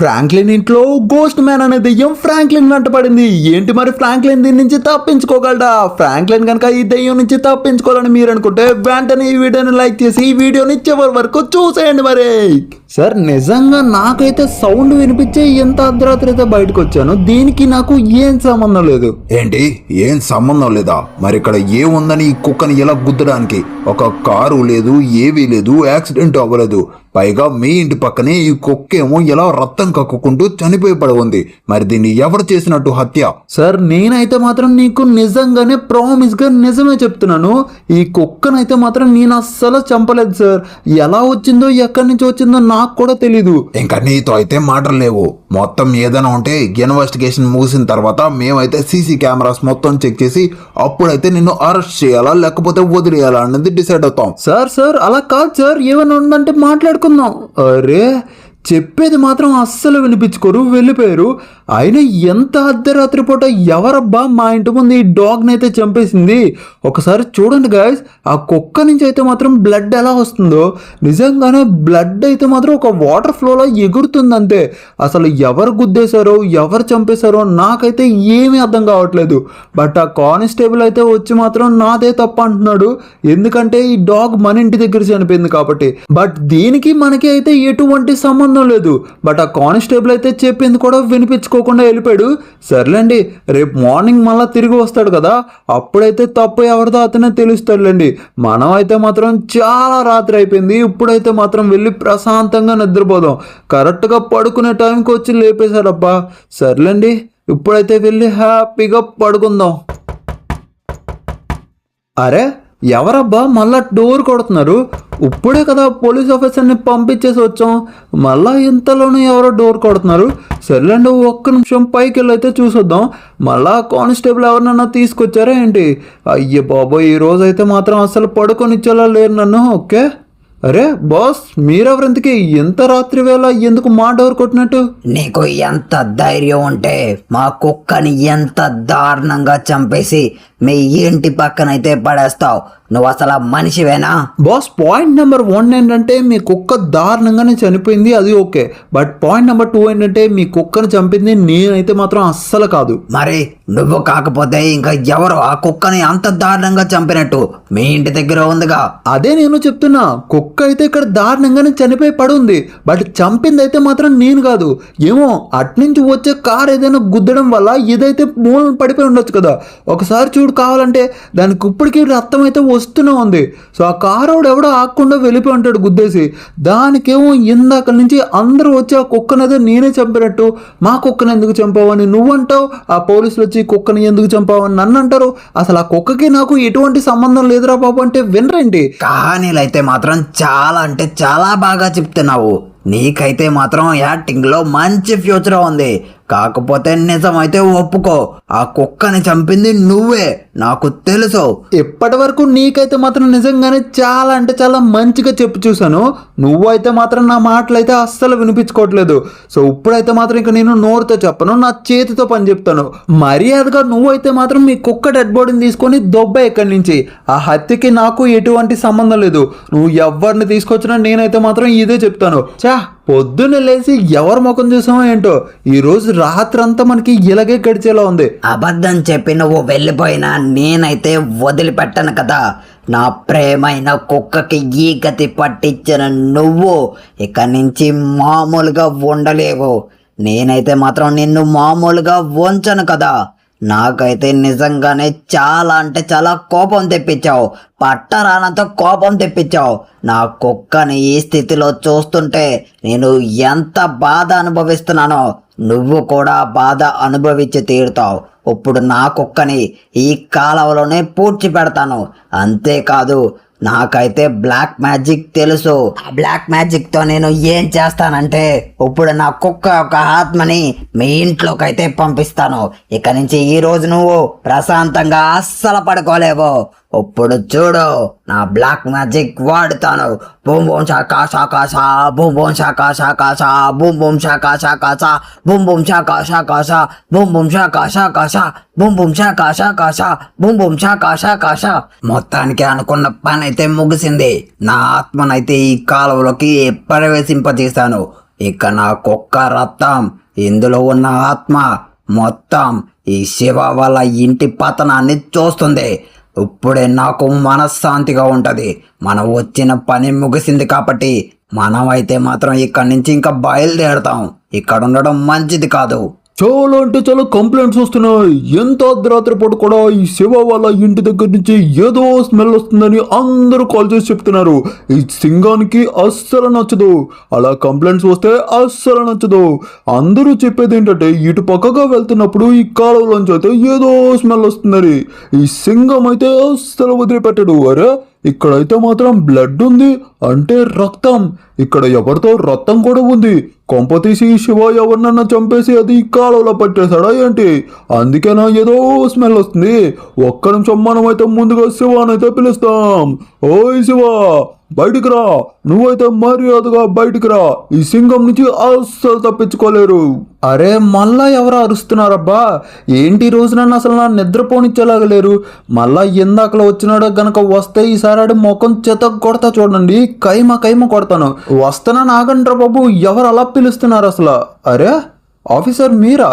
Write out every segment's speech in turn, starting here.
Franklin ఇంట్లో ghost man అనే దెయ్యం ఫ్రాంక్లిన్ వెంట పడింది. ఏంటి మరి ఫ్రాంక్లిన్ దీని నుంచి తప్పించుకోగలడా? ఫ్రాంక్లిన్ కనుక ఈ దెయ్యం నుంచి తప్పించుకోవాలని మీరు అనుకుంటే వెంటనే ఈ వీడియోని లైక్ చేసి ఈ వీడియోని చివరి వరకు చూసేయండి. మరి సార్ నిజంగా నాకైతే సౌండ్ వినిపించే ఎంత అర్ధరాత్రి అయితే బయటకు వచ్చాను, దీనికి నాకు ఏం సంబంధం లేదు. ఏంటి ఏం సంబంధం లేదా? మరి ఇక్కడ ఏముందని ఈ కుక్కని ఎలా గుద్దడానికి? ఒక కారు లేదు, ఏవీ లేదు, యాక్సిడెంట్ అవ్వలేదు. పైగా మీ ఇంటి పక్కనే ఈ కుక్కేమో ఎలా రక్తం కక్కుకుంటూ చనిపోయి పడి ఉంది. మరి దీన్ని ఎవరు చేసినట్టు హత్య? సార్ నేనైతే మాత్రం నీకు నిజంగానే ప్రామిస్ గా నిజమే చెప్తున్నాను, ఈ కుక్కనైతే మాత్రం నేను అస్సలు చంపలేదు సార్. ఎలా వచ్చిందో ఎక్కడి నుంచి వచ్చిందో నాకు కూడా తెలీదు. ఇంకా నీతో అయితే మాటలు లేవు. మొత్తం ఏదైనా ఉంటే ఇన్వెస్టిగేషన్ ముగిసిన తర్వాత మేమైతే సీసీ కెమెరాస్ మొత్తం చెక్ చేసి అప్పుడైతే నిన్ను అరెస్ట్ చేయాలా లేకపోతే వదిలేయాలా అనేది డిసైడ్ అవుతాం. సార్ అలా కాదు సార్, ఏమైనా ఉందంటే మాట్లాడుకుందాం. అరే చెప్పేది మాత్రం అస్సలు వినిపించుకోరు, వెళ్ళిపోయారు. అయినా ఎంత అర్ధరాత్రి పూట ఎవరబ్బా మా ఇంటి ముందు ఈ డాగ్ని అయితే చంపేసింది? ఒకసారి చూడండి గాయస్, ఆ కుక్క నుంచి అయితే మాత్రం బ్లడ్ ఎలా వస్తుందో. నిజంగానే బ్లడ్ అయితే మాత్రం ఒక వాటర్ ఫ్లోలో ఎగురుతుంది అంతే. అసలు ఎవరు గుద్దేశారో ఎవరు చంపేశారో నాకైతే ఏమీ అర్థం కావట్లేదు. బట్ ఆ కానిస్టేబుల్ అయితే వచ్చి మాత్రం నాదే తప్ప అంటున్నాడు, ఎందుకంటే ఈ డాగ్ మన ఇంటి దగ్గర చనిపోయింది కాబట్టి. బట్ దీనికి మనకి అయితే ఎటువంటి సంబంధం లేదు. బట్ ఆ కానిస్టేబుల్ అయితే చెప్పింది కూడా వినిపించుకోకుండా వెళ్ళిపోయాడు. సర్లేండి, రేపు మార్నింగ్ మళ్ళీ తిరిగి వస్తాడు కదా, అప్పుడైతే తప్పు ఎవరిదో అతనే తెలుస్తాడులేండి. మనం అయితే మాత్రం చాలా రాత్రి అయిపోయింది, ఇప్పుడైతే మాత్రం వెళ్ళి ప్రశాంతంగా నిద్రపోదాం. కరెక్ట్గా పడుకునే టైంకి వచ్చి లేపేశారబ్బా. సర్లేండి, ఇప్పుడైతే వెళ్ళి హ్యాపీగా పడుకుందాం. అరే ఎవరబ్బా మళ్ళా డోర్ కొడుతున్నారు? ఇప్పుడే కదా పోలీస్ ఆఫీసర్ని పంపించేసి వచ్చాం, మళ్ళా ఇంతలోనే ఎవరో డోర్ కొడుతున్నారు. సర్లేండి, ఒక్క నిమిషం పైకి వెళ్ళి అయితే చూసొద్దాం. మళ్ళా కానిస్టేబుల్ ఎవరినన్నా తీసుకొచ్చారా ఏంటి? అయ్యే బాబోయ్, ఈ రోజు అయితే మాత్రం అసలు పడుకొని ఇచ్చేలా లేరు నన్ను. ఓకే, అరే బాస్ మీరెవరెందుకు ఎంత రాత్రి వేళ ఎందుకు మా డోర్ కొట్టినట్టు? నీకు ఎంత ధైర్యం ఉంటే మా కుక్కని ఎంత దారుణంగా చంపేసి మీ ఇంటి పక్కనైతే పడేస్తావు? నువ్వు అసలు మనిషివేనా? బాస్ పాయింట్ నెంబర్ 1 ఏంటంటే మీ కుక్క దారుణంగానే చనిపోయింది, అది ఓకే. బట్ పాయింట్ నెంబర్ 2 ఏంటంటే మీ కుక్కను చంపింది నేనైతే మాత్రం అస్సలు కాదు. మరి నువ్వు కాకపోతే ఇంకా ఎవరు ఆ కుక్కని అంత దారుణంగా చంపినట్టు? మీ ఇంటి దగ్గర ఉందిగా. అదే నేను చెప్తున్నా, కుక్క అయితే ఇక్కడ దారుణంగానే చనిపోయి పడి ఉంది. బట్ చంపింది అయితే మాత్రం నేను కాదు. ఏమో అట్నుంచి వచ్చే కార్ ఏదైనా గుద్దడం వల్ల ఇదైతే మూలను పడిపోయి ఉండొచ్చు కదా. ఒకసారి చూడు కావాలంటే, దానికి ఇప్పటికీ రక్తం అయితే వస్తూనే ఉంది. సో ఆ కారోడు ఎవడో ఆకుండా వెళ్ళిపోయి ఉంటాడు గుద్దేసి. దానికేమో ఇందాక నుంచి అందరూ వచ్చి ఆ కుక్కనైతే నేనే చంపినట్టు, మా కుక్కని ఎందుకు చంపావని నువ్వంటావు, ఆ పోలీసులు వచ్చి కుక్కని ఎందుకు చంపావని నన్ను అంటారు. అసలు ఆ కుక్కకి నాకు ఎటువంటి సంబంధం లేదురా బాబు అంటే వినరేంటి? కహానీలు అయితే మాత్రం చాలా అంటే చాలా బాగా చెప్తున్నావు. నీకైతే మాత్రం యాక్టింగ్ లో మంచి ఫ్యూచర్ ఉంది. కాకపోతే నిజమైతే ఒప్పుకో, ఆ కుక్కని చంపింది నువ్వే, నాకు తెలుసు. ఇప్పటి వరకు నీకైతే మాత్రం నిజంగానే చాలా అంటే చాలా మంచిగా చెప్పి చూసాను. నువ్వైతే మాత్రం నా మాటలు అయితే అస్సలు వినిపించుకోవట్లేదు. సో ఇప్పుడైతే మాత్రం ఇంకా నేను నోరుతో చెప్పను, నా చేతితో పని చెప్తాను. మర్యాదగా నువ్వైతే మాత్రం మీ కుక్క డెడ్ బాడీని తీసుకొని దొబ్బ ఇక్కడి నుంచి. ఆ హత్యకి నాకు ఎటువంటి సంబంధం లేదు. నువ్వు ఎవరిని తీసుకొచ్చినా నేనైతే మాత్రం ఇదే చెప్తాను. పొద్దున్న లేచి ఎవరి ముఖం చూసామో ఏంటో, ఈ రోజు రాత్రంతా మనకి ఇలాగే గడిచేలా ఉంది. అబద్ధం చెప్పి నువ్వు వెళ్ళిపోయినా నేనైతే వదిలిపెట్టను కదా. నా ప్రేమైన కుక్కకి ఈ గతి పట్టించిన నువ్వు ఇక నుంచి మామూలుగా ఉండలేవు. నేనైతే మాత్రం నిన్ను మామూలుగా ఉంచను కదా. నాకైతే నిజంగానే చాలా అంటే చాలా కోపం తెప్పించావు, పట్టరానంత కోపం తెప్పించావు. నా కుక్కని ఈ స్థితిలో చూస్తుంటే నేను ఎంత బాధ అనుభవిస్తున్నానో నువ్వు కూడా బాధ అనుభవించి తీరుతావు. ఇప్పుడు నా కుక్కని ఈ కాలవలోనే పూడ్చి పెడతాను. అంతేకాదు, నాకైతే బ్లాక్ మ్యాజిక్ తెలుసు. ఆ బ్లాక్ మ్యాజిక్ తో నేను ఏం చేస్తానంటే, ఇప్పుడు నా కుక్క యొక్క ఆత్మని మీ ఇంట్లోకి అయితే పంపిస్తాను. ఇక నుంచి ఈ రోజు నువ్వు ప్రశాంతంగా అస్సలు పడుకోలేవు. ఇప్పుడు చూడు, నా బ్లాక్ మ్యాజిక్ వాడుతాను. బూమ్ బూమ్ షాకా షాకా షా, బూమ్ బూమ్ షాకా షాకా షా, బూమ్ బూమ్ షాకా షాకా షా, బూమ్ బూమ్ షాకా షాకా షా, బూమ్ బూమ్ షాకా షాకా షా, బూమ్ బూమ్ షాకా షాకా షా, బూమ్ బూమ్ షాకా షాకా షా. మొత్తానికి అనుకున్న పని అయితే ముగిసింది. నా ఆత్మనైతే ఈ కాలువలోకి ప్రవేశింపజేశాను. ఇక నా కుక్క రక్తం, ఇందులో ఉన్న ఆత్మ మొత్తం ఈ శివ వాళ్ళ ఇంటి పతనాన్ని చూస్తుంది. ఇప్పుడే నాకు మనశ్శాంతిగా ఉంటది. మనం వచ్చిన పని ముగిసింది కాబట్టి మనమైతే మాత్రం ఇక్కడి నుంచి ఇంకా బయలుదేరతాం. ఇక్కడ ఉండడం మంచిది కాదు. చాలా అంటే చాలా కంప్లైంట్స్ వస్తున్నాయి. ఎంత అర్ధరాత్రి పూట కూడా ఈ శివ వాళ్ళ ఇంటి దగ్గర నుంచి ఏదో స్మెల్ వస్తుందని అందరూ కాల్ చేసి చెప్తున్నారు. ఈ సింగానికి అస్సలు నచ్చదు. అలా కంప్లైంట్స్ వస్తే అస్సలు నచ్చదు. అందరూ చెప్పేది ఏంటంటే ఇటు పక్కగా వెళ్తున్నప్పుడు ఈ కాలువలోంచి అయితే ఏదో స్మెల్ వస్తుందని. ఈ సింగం అయితే అస్సలు వదిలిపెట్టడు. అరే ఇక్కడైతే మాత్రం బ్లడ్ ఉంది అంటే రక్తం. ఇక్కడ ఎవరితో రక్తం కూడా ఉంది. కొంపతీసి శివ ఎవరినన్నా చంపేసి అది కాలువలో పట్టేశాడా ఏంటి? అందుకేనా ఏదో స్మెల్ వస్తుంది. ఒక్క నిమిషం మనమైతే ముందుగా శివానైతే పిలుస్తాం. ఓయ్ శివ, బయటికి రా. నువ్వైతే మర్యాదగా బయటికి రా. ఈ సింగం నుంచి అస్సలు తప్పించుకోలేరు. అరే మళ్ళా ఎవరు అరుస్తున్నారబ్బా? ఏంటి రోజు నన్ను అసలు నా నిద్రపోనిచ్చేలాగలేరు. మళ్ళా ఇందాకలో వచ్చినాడు గనక వస్తే ఈసారి ముఖం చేత కొడతా చూడండి. కైమ కొడతాను. వస్తానా నాగండ్రా బాబు, ఎవరు అలా పిలుస్తున్నారు అసలు? అరే ఆఫీసర్ మీరా?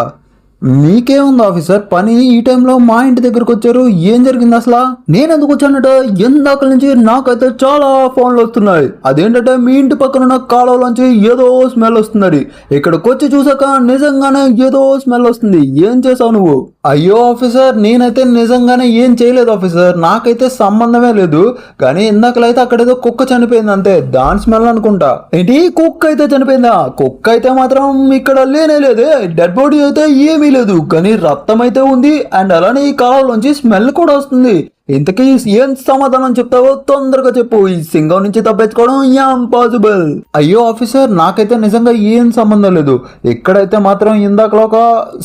మీకేముంది ఆఫీసర్ పని? ఈ టైంలో మా ఇంటి దగ్గరకు వచ్చారు. ఏం జరిగింది అసలు? నేను ఎందుకు వచ్చానంటే ఇందాక నుంచి నాకైతే చాలా ఫోన్లు వస్తున్నాయి. అదేంటంటే మీ ఇంటి పక్కన ఉన్న కాలువలోంచి ఏదో స్మెల్ వస్తుంది. ఇక్కడికి వచ్చి చూసాక నిజంగానే ఏదో స్మెల్ వస్తుంది. ఏం చేసావు నువ్వు? అయ్యో ఆఫీసర్, నేనైతే నిజంగానే ఏం చేయలేదు ఆఫీసర్. నాకైతే సంబంధమే లేదు. కానీ ఇందాకలైతే అక్కడేదో కుక్క చనిపోయింది అంతే. దాని స్మెల్ అనుకుంటా. ఏంటి కుక్క అయితే చనిపోయిందా? కుక్క అయితే మాత్రం ఇక్కడ లేనే లేదే. డెడ్ బాడీ అయితే ఏమీ లేదు. కానీ రక్తం అయితే ఉంది. అండ్ అలానే ఈ కాలంలోంచి స్మెల్ కూడా వస్తుంది. ఇంతకీ ఏం సమాధానం చెప్తావో తొందరగా చెప్పు. ఈ సింగం నుంచి తప్పించుకోవడం ఇంపాసిబుల్. అయ్యో ఆఫీసర్, నాకైతే నిజంగా ఏం సంబంధం లేదు. ఇక్కడైతే మాత్రం ఇందాకలో ఒక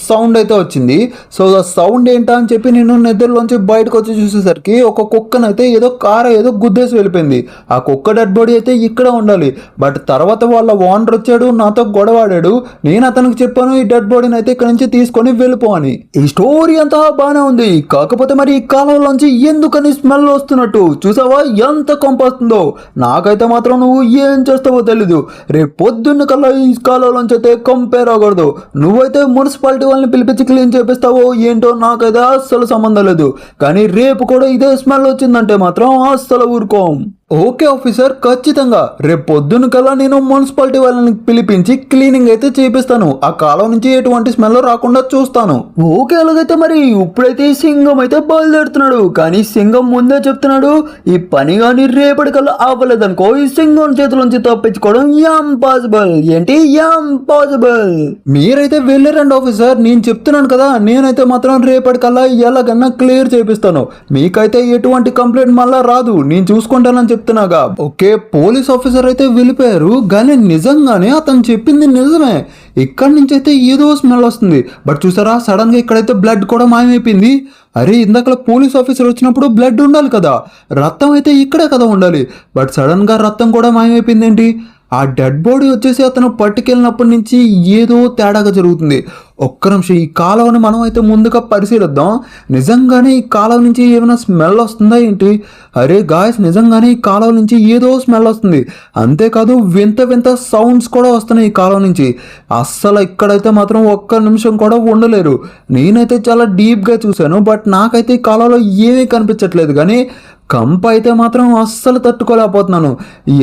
సౌండ్ అయితే వచ్చింది. సో ఆ సౌండ్ ఏంటా అని చెప్పి నేను నిద్రలోంచి బయటకు వచ్చి చూసేసరికి ఒక కుక్కనైతే ఏదో కారు ఏదో గుద్దేసి వెళ్ళిపోయింది. ఆ కుక్క డెడ్ బాడీ అయితే ఇక్కడ ఉండాలి. బట్ తర్వాత వాళ్ళ ఓనర్ వచ్చాడు, నాతో గొడవాడాడు. నేను అతనికి చెప్పాను ఈ డెడ్ బాడీని అయితే ఇక్కడ నుంచి తీసుకొని వెళ్ళిపో అని. ఈ స్టోరీ అంతా బాగానే ఉంది. కాకపోతే మరి ఈ కాలంలోంచి ఎందుకని స్మెల్ వస్తున్నట్టు చూసావా? ఎంత కొంపొస్తుందో. నాకైతే మాత్రం నువ్వు ఏం చేస్తావో తెలీదు. రేపు పొద్దున్న కల్లా ఈ కాలంలోంచి అయితే కంపేర్ అవ్వకూడదు. నువ్వైతే మున్సిపాలిటీ వాళ్ళని పిలిపించి క్లీన్ చేపిస్తావో ఏంటో నాకైతే అస్సలు సంబంధం లేదు. కానీ రేపు కూడా ఇదే స్మెల్ వచ్చిందంటే మాత్రం అస్సలు ఊరుకోం. ఓకే ఆఫీసర్, ఖచ్చితంగా రేపు పొద్దున్న కల్లా నేను మున్సిపాలిటీ వాళ్ళని పిలిపించి క్లీనింగ్ అయితే చేపిస్తాను. ఆ కాలం నుంచి ఎటువంటి స్మెల్ రాకుండా చూస్తాను. ఓకే అలాగైతే మరి ఇప్పుడైతే సింగం అయితే బయలుదేరుతున్నాడు. కానీ సింగం ముందే చెప్తున్నాడు, ఈ పని కానీ రేపటికల్లా అవ్వలేదనుకో ఈ సింగం చేతుల తప్పించుకోవడం ఇంపాసిబుల్. ఏంటి ఇంపాసిబుల్? మీరైతే వెళ్ళారండి ఆఫీసర్, నేను చెప్తున్నాను కదా. నేనైతే మాత్రం రేపటికల్లా ఎలాగన్నా క్లియర్ చేపిస్తాను. మీకైతే ఎటువంటి కంప్లైంట్ మళ్ళా రాదు. నేను చూసుకుంటానని చెప్తున్నాగా. ఓకే పోలీస్ ఆఫీసర్ అయితే వెళ్ళిపోయారు. కానీ నిజంగానే అతను చెప్పింది నిజమే. ఇక్కడి నుంచి అయితే ఏదో స్మెల్ వస్తుంది. బట్ చూసారా సడన్ గా ఇక్కడైతే బ్లడ్ కూడా మాయమైపోయింది. అరే ఇందాక పోలీస్ ఆఫీసర్ వచ్చినప్పుడు బ్లడ్ ఉండాలి కదా, రక్తం అయితే ఇక్కడే కదా ఉండాలి. బట్ సడన్ గా రక్తం కూడా మాయమైపోయింది ఏంటి? ఆ డెడ్ బాడీ వచ్చేసి అతను పట్టుకెళ్ళినప్పటి నుంచి ఏదో తేడాగా జరుగుతుంది. ఒక్క నిమిషం ఈ కాలువని మనం అయితే ముందుగా పరిశీలిద్దాం. నిజంగానే ఈ కాలువ నుంచి ఏమైనా స్మెల్ వస్తుందా ఏంటి? అరే గాయస్, నిజంగానే ఈ కాలువ నుంచి ఏదో స్మెల్ వస్తుంది. అంతేకాదు వింత వింత సౌండ్స్ కూడా వస్తున్నాయి ఈ కాలువ నుంచి. అస్సలు ఇక్కడైతే మాత్రం ఒక్క నిమిషం కూడా ఉండలేరు. నేనైతే చాలా డీప్గా చూశాను. బట్ నాకైతే ఈ కాలువలో ఏమీ కనిపించట్లేదు. కానీ కంప అయితే మాత్రం అస్సలు తట్టుకోలేకపోతున్నాను.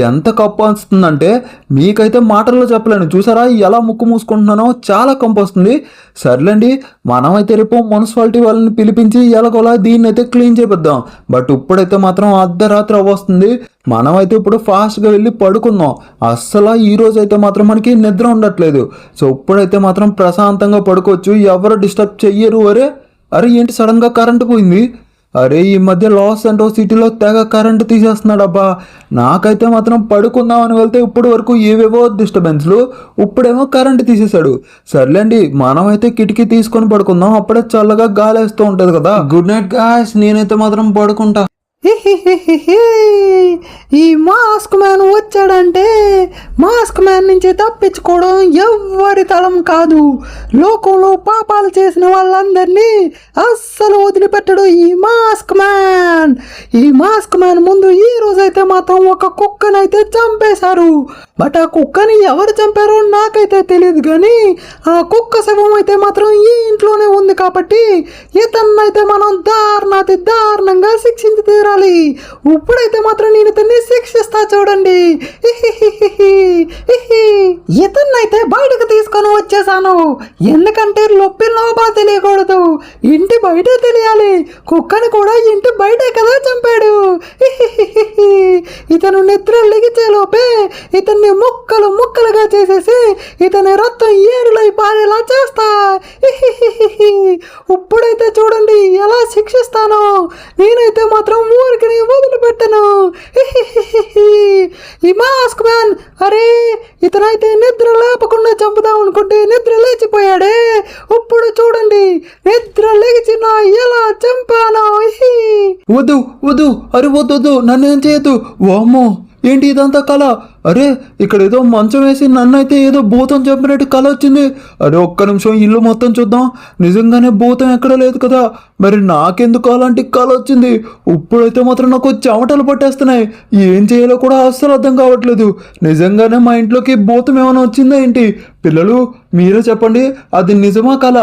ఎంత కంప వస్తుందంటే మీకైతే మాటల్లో చెప్పలేను. చూసారా ఎలా ముక్కు మూసుకుంటున్నానో, చాలా కంప వస్తుంది. సర్లేండి, మనమైతే రేపు మున్సిపాలిటీ వాళ్ళని పిలిపించి ఎలాగోలా దీన్ని అయితే క్లీన్ చేపిద్దాం. బట్ ఇప్పుడైతే మాత్రం అర్ధరాత్రి వస్తుంది. మనమైతే ఇప్పుడు ఫాస్ట్గా వెళ్ళి పడుకుందాం. అస్సలు ఈ రోజు అయితే మాత్రం మనకి నిద్ర ఉండట్లేదు. సో ఇప్పుడైతే మాత్రం ప్రశాంతంగా పడుకోవచ్చు. ఎవరు డిస్టర్బ్ చెయ్యరు. అరే ఏంటి సడన్గా కరెంటు పోయింది? అరే ఈ మధ్య లాస్ ఏంటోస్ సిటీలో తెగ కరెంటు తీసేస్తున్నాడు అబ్బా. నాకైతే మాత్రం పడుకుందామని వెళ్తే ఇప్పటి వరకు ఏవేవో డిస్టర్బెన్స్లు, ఇప్పుడేమో కరెంటు తీసేశాడు. సర్లేండి, మనమైతే కిటికీ తీసుకొని పడుకుందాం. అప్పుడే చల్లగా గాలి వేస్తూ ఉంటుంది కదా. గుడ్ నైట్ గాయ్స్, నేనైతే మాత్రం పడుకుంటా. ఈ మాస్క్ మ్యాన్ వచ్చాడంటే మాస్క్ మ్యాన్ నుంచి తప్పించుకోవడం ఎవ్వరి తలం కాదు. లోకంలో పాపాలు చేసిన వాళ్ళందరినీ అస్సలు వదిలిపెట్టడు ఈ మాస్క్ మ్యాన్. ఈ మాస్క్ మ్యాన్ ముందు ఈ రోజైతే మాత్రం ఒక కుక్కనైతే చంపేశారు. బట్ ఆ కుక్కని ఎవరు చంపారో నాకైతే తెలియదు, కానీ ఆ కుక్క శవం అయితే మాత్రం ఈ ఇంట్లోనే ఉంది కాబట్టి ఇతన్నైతే మనం దారుణాతి దారుణంగా శిక్షించి తీరాలి. ఇప్పుడైతే మాత్రం నేను ఇతన్ని శిక్షిస్తా చూడండి. ఇతన్నైతే బయటకు తీసుకొని వచ్చేసాను, ఎందుకంటే లొప్పి లోపల తెలియకూడదు, ఇంటి బయటే తెలియాలి. కుక్కని కూడా ఇంటి బయటే కదా చంపాడు. ఇతను నిద్ర లెగిచే లోపే ఇతన్ని ముక్కలు ముక్కలుగా చేసేసి ఇతని రక్తం ఏరులై పారేలా చేస్తా. ఇప్పుడైతే చూడండి ఎలా శిక్షిస్తాను. నేనైతే మాత్రం ఊరికి వదిలిపెట్టను. ఈ మాస్క్ మ్యాన్, అరే ఇతనైతే నిద్ర లేపకుండా చంపుదాం అనుకుంటే నిద్ర లేచిపోయాడే. ఇప్పుడు చూడండి నిద్ర లేచి నా ఎలా చంపాను. వద్దు వద్దు, అరే వద్దు, నన్నేం చేయొద్దు. వామ్మో, ఏంటి ఇదంతా కళ? అరే ఇక్కడ ఏదో మంచం వేసి నన్నైతే ఏదో భూతం చంపినట్టు కళ వచ్చింది. అరే ఒక్క నిమిషం ఇల్లు మొత్తం చూద్దాం. నిజంగానే భూతం ఎక్కడ లేదు కదా, మరి నాకెందుకు అలాంటి కళ వచ్చింది? ఇప్పుడైతే మాత్రం నాకు చెమటలు పట్టేస్తున్నాయి. ఏం చేయాలో కూడా అస్సలు అర్థం కావట్లేదు. నిజంగానే మా ఇంట్లోకి భూతం ఏమైనా వచ్చిందా ఏంటి? పిల్లలు మీరే చెప్పండి, అది నిజమా కళ?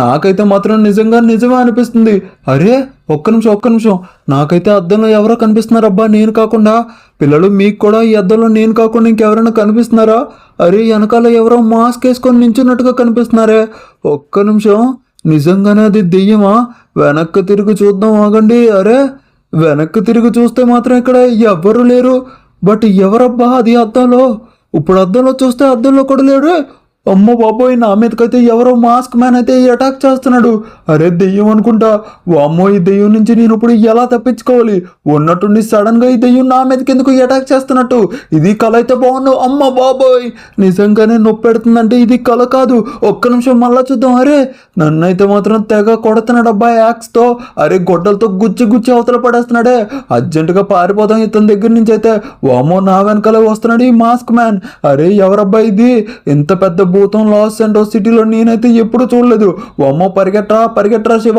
నాకైతే మాత్రం నిజంగా నిజమే అనిపిస్తుంది. అరే ఒక్క నిమిషం, నాకైతే అద్దంలో ఎవరో కనిపిస్తున్నారబ్బా, నేను కాకుండా. పిల్లలు మీకు కూడా ఈ అద్దంలో నేను కాకుండా ఇంకెవరైనా కనిపిస్తున్నారా? అరే వెనకాల ఎవరో మాస్క్ వేసుకొని నించున్నట్టుగా కనిపిస్తున్నారే. ఒక్క నిమిషం, నిజంగానే అది దెయ్యమా? వెనక్కి తిరిగి చూద్దాం, ఆగండి. అరే వెనక్కి తిరిగి చూస్తే మాత్రం ఇక్కడ ఎవ్వరు లేరు. బట్ ఎవరబ్బా అది అద్దంలో? ఇప్పుడు అద్దంలో చూస్తే అద్దంలో కూడా లేడు. అమ్మ బాబోయ్, నా మీదకైతే ఎవరో మాస్క్ మ్యాన్ అయితే అటాక్ చేస్తున్నాడు. అరే దెయ్యం అనుకుంటా. వామ్మో, ఈ దెయ్యం నుంచి నేను ఇప్పుడు ఎలా తప్పించుకోవాలి? ఉన్నట్టుండి సడన్ గా ఈ దెయ్యం నా మీదకి ఎందుకు అటాక్ చేస్తున్నట్టు? ఇది కళ అయితే బాగుండు. అమ్మ బాబోయ్, నిజంగానే నొప్పి పెడుతుందంటే ఇది కళ కాదు. ఒక్క నిమిషం మళ్ళా చూద్దాం. అరే నన్నైతే మాత్రం తెగ కొడుతున్నాడు అబ్బా యాక్స్తో. అరే గొడ్డలతో గుచ్చి అవతల పడేస్తున్నాడే. అర్జెంటుగా పారిపోతాం ఇతని దగ్గర నుంచి అయితే. వామ్మో, నా వెనకాలే వస్తున్నాడు ఈ మాస్క్ మ్యాన్. అరే ఎవరబ్బా ఇది? ఇంత పెద్ద భూతం లాస్ ఏంజెల్స్ సిటీలో నేనైతే ఎప్పుడు చూడలేదు. వామ్మో, పరిగెట్టరా శివ,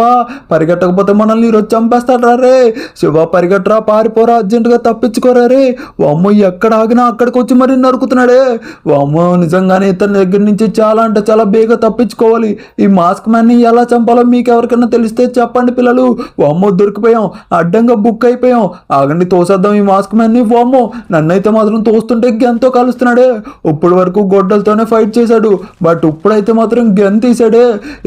పరిగెట్టకపోతే మనల్ని ఈరోజు చంపేస్తాడ్రా. రే శివ పరిగెట్టరా, పారిపోరా, అర్జెంటుగా తప్పించుకోరా. రే వామ్మో, ఎక్కడ ఆగినా అక్కడికి వచ్చి మరి నరుకుతున్నాడే. వామ్మో, నిజంగానే ఇతని దగ్గర నుంచి చాలా అంటే చాలా బేగా తప్పించుకోవాలి. ఈ మాస్క్ మ్యాన్ని ఎలా చంపాలో మీకు ఎవరికైనా తెలిస్తే చెప్పండి పిల్లలు. వామ్మో, దొరికిపోయాం, అడ్డంగా బుక్ అయిపోయాం. ఆగండి, తోసేద్దాం ఈ మాస్క్ మ్యాన్ని. వామ్మో, నన్నైతే మాత్రం తోస్తుంటే గెంతో కాలుస్తున్నాడే. ఇప్పటి వరకు గొడ్డలతోనే ఫైట్ చేశాడు, బట్ ఇప్పుడైతే మాత్రం గన్ తీసాడే.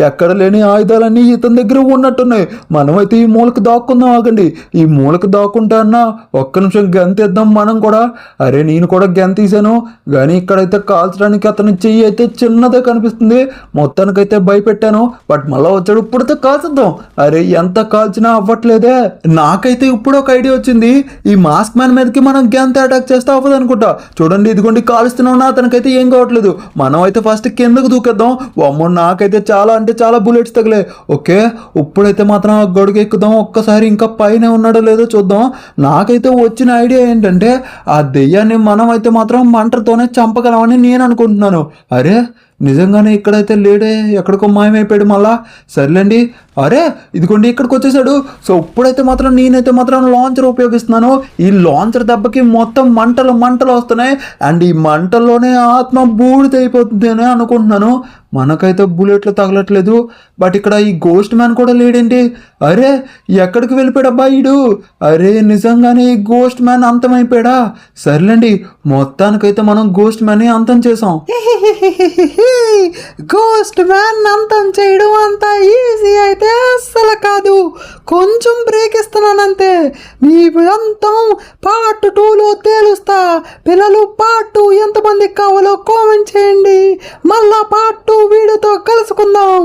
ఎక్కడ లేని ఆయుధాలన్నీ ఇతని దగ్గర ఉన్నట్టున్నాయి. మనమైతే ఈ మూలకి దాక్కుందాం. ఆగండి, ఈ మూలకి దాక్కుంటా అన్నా ఒక్క నిమిషం గన్ తీద్దాం మనం కూడా. అరే నేను కూడా గన్ తీసాను, కానీ ఇక్కడైతే కాల్చడానికి అతని చెయ్యి అయితే చిన్నదే కనిపిస్తుంది. మొత్తానికైతే భయపెట్టాను, బట్ మళ్ళా వచ్చాడు. ఇప్పుడైతే కాల్చుద్దాం. అరే ఎంత కాల్చినా అవ్వట్లేదే. నాకైతే ఇప్పుడు ఒక ఐడియా వచ్చింది. ఈ మాస్క్ మ్యాన్ మీదకి మనం గన్తో అటాక్ చేస్తే అవ్వదు అనుకుంటా. చూడండి, ఇదిగోండి కాలుస్తున్నాం, అతనికైతే ఏం కావట్లేదు. మనం అయితే ఫస్ట్ కిందకు దూకేద్దాం. వామ్మో, నాకైతే చాలా అంటే చాలా బుల్లెట్స్ తగిలే. ఓకే, ఇప్పుడైతే మాత్రం గొడుగు ఎక్కుదాం. ఒక్కసారి ఇంకా పైన ఉన్నాడో లేదో చూద్దాం. నాకైతే వచ్చిన ఐడియా ఏంటంటే ఆ దెయ్యాన్ని మనం అయితే మాత్రం మంటతోనే చంపగలమని నేను అనుకుంటున్నాను. అరే నిజంగానే ఇక్కడైతే లేడే, ఎక్కడికో మాయమైపోయాడు మళ్ళా. సర్లేండి. అరే ఇదిగోండి ఇక్కడికి వచ్చేసాడు. సో ఇప్పుడైతే మాత్రం నేనైతే మాత్రం లాంచర్ ఉపయోగిస్తున్నాను. ఈ లాంచర్ దెబ్బకి మొత్తం మంటలు వస్తున్నాయి. అండ్ ఈ మంటల్లోనే ఆత్మ బూడిదైపోతుంది అని అనుకుంటున్నాను. మనకైతే బుల్లెట్లు తగలట్లేదు, బట్ ఇక్కడ ఈ గోస్ట్ మ్యాన్ కూడా లేడేంటి? అరే ఎక్కడికి వెళ్ళిపోయాడు అబ్బా ఈడు? అరే నిజంగానే ఈ గోస్ట్ మ్యాన్ అంతమైపోయాడా? సర్లేండి, మొత్తానికైతే మనం గోస్ట్ మ్యాన్ అంతం చేసాం. గోస్ట్ మ్యాన్ అంతం చేయడం అంత ఈజీ అయితే అస్సలు కాదు. కొంచెం బ్రేక్ ఇస్తున్నానంతే. మీ అంతం పార్ట్ 2లో తేలుస్తా. పిల్లలు పార్ట్ 2 ఎంతమందికి కావాలో కామెంట్ చేయండి. మళ్ళా పార్ట్ 2 వీడియోతో కలుసుకుందాం.